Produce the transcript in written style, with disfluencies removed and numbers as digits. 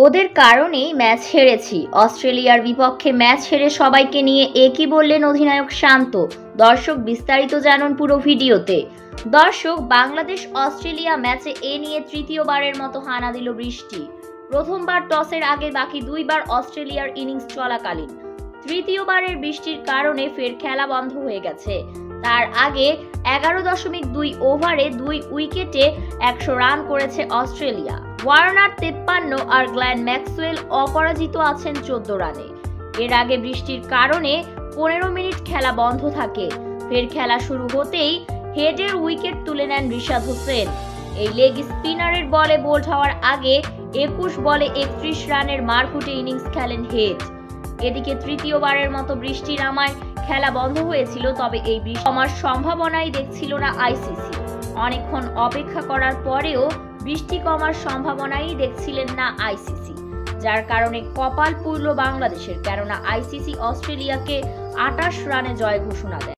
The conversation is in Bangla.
ওদের কারণেই ম্যাচ হেরেছি। অস্ট্রেলিয়ার বিপক্ষে ম্যাচ হেরে সবাইকে নিয়ে একই বললেন অধিনায়ক শান্ত। দর্শক বিস্তারিত জানুন পুরো ভিডিওতে। দর্শক, বাংলাদেশ অস্ট্রেলিয়া ম্যাচে এ নিয়ে তৃতীয়বারের মতো হানা দিল বৃষ্টি। প্রথমবার টসের আগে বাকি দুইবার অস্ট্রেলিয়ার ইনিংস চলাকালীন তৃতীয়বারের বৃষ্টির কারণে ফের খেলা বন্ধ হয়ে গেছে। তার আগে 11.2 ওভারে 2 উইকেটে 100 রান করেছে অস্ট্রেলিয়া। ওয়ার্নার 53 আর গ্লেন ম্যাক্সওয়েল অপরাজিত আছেন 14 রানে। এর আগে বৃষ্টির কারণে 15 মিনিট খেলা বন্ধ থাকে। ফের খেলা শুরু হতেই হেডের উইকেট তুলে নেন রিশাদ হোসেন। এই লেগ স্পিনারের বলে বোল্ড হওয়ার আগে 21 বলে 31 রানের মারকুটে ইনিংস খেলেন হেড। এদিকে তৃতীয়বারের মতো বৃষ্টি নামায় খেলা বন্ধ হয়েছিল, তবে এই বৃষ্টি কমার সম্ভাবনাই দেখছিল না আইসিসি। অনেকক্ষণ অপেক্ষা করার পরেও বৃষ্টি কমার সম্ভাবনাই দেখছিলেন না আইসিসি, যার কারণে কপাল পুড়ল বাংলাদেশের। কেননা আইসিসি অস্ট্রেলিয়াকে 28 রানে জয় ঘোষণা দেয়।